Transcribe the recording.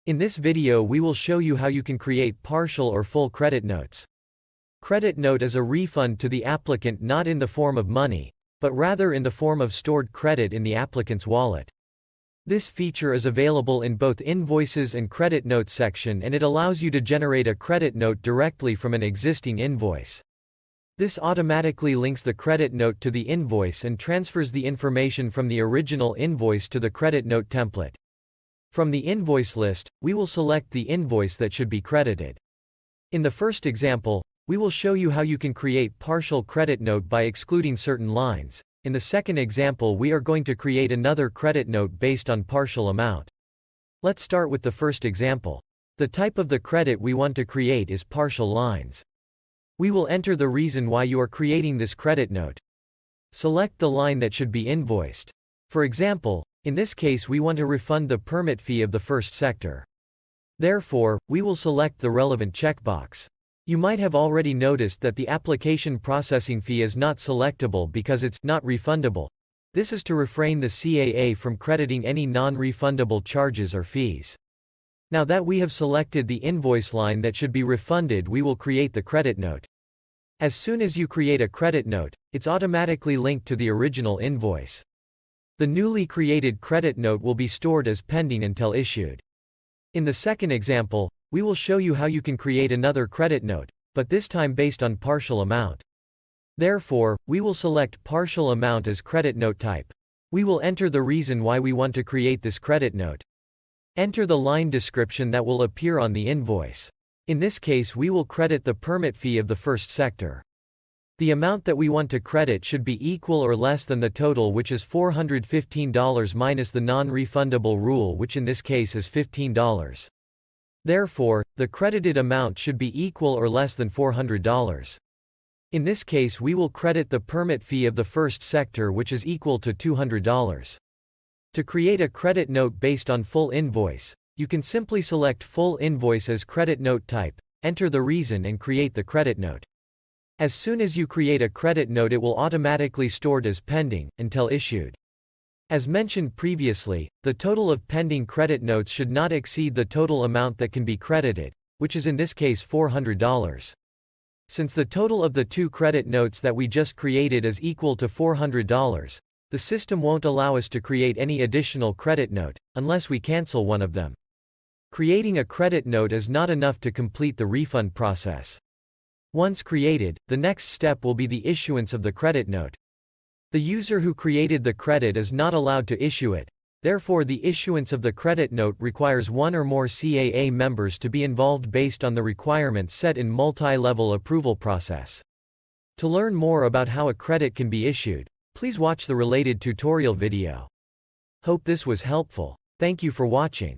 In this video we will show you how you can create partial or full credit notes. Credit note is a refund to the applicant not in the form of money, but rather in the form of stored credit in the applicant's wallet. This feature is available in both Invoices and Credit Notes section, and it allows you to generate a credit note directly from an existing invoice. This automatically links the credit note to the invoice and transfers the information from the original invoice to the credit note template. From the invoice list, we will select the invoice that should be credited. In the first example, we will show you how you can create partial credit note by excluding certain lines. In the second example, we are going to create another credit note based on partial amount. Let's start with the first example. The type of the credit we want to create is partial lines. We will enter the reason why you are creating this credit note. Select the line that should be invoiced. For example, in this case we want to refund the permit fee of the first sector. Therefore, we will select the relevant checkbox. You might have already noticed that the application processing fee is not selectable because it's not refundable. This is to refrain the CAA from crediting any non-refundable charges or fees. Now that we have selected the invoice line that should be refunded, we will create the credit note. As soon as you create a credit note, it's automatically linked to the original invoice. The newly created credit note will be stored as pending until issued. In the second example, we will show you how you can create another credit note, but this time based on partial amount. Therefore, we will select partial amount as credit note type. We will enter the reason why we want to create this credit note. Enter the line description that will appear on the invoice. In this case, we will credit the permit fee of the first sector. The amount that we want to credit should be equal or less than the total, which is $415 minus the non-refundable rule, which in this case is $15. Therefore, the credited amount should be equal or less than $400. In this case, we will credit the permit fee of the first sector, which is equal to $200. To create a credit note based on full invoice, you can simply select full invoice as credit note type, enter the reason and create the credit note. As soon as you create a credit note, it will automatically stored as pending until issued. As mentioned previously, the total of pending credit notes should not exceed the total amount that can be credited, which is in this case $400. Since the total of the two credit notes that we just created is equal to $400, the system won't allow us to create any additional credit note, unless we cancel one of them. Creating a credit note is not enough to complete the refund process. Once created, the next step will be the issuance of the credit note. The user who created the credit is not allowed to issue it. Therefore, the issuance of the credit note requires one or more CAA members to be involved based on the requirements set in multi-level approval process. To learn more about how a credit can be issued, please watch the related tutorial video. Hope this was helpful. Thank you for watching.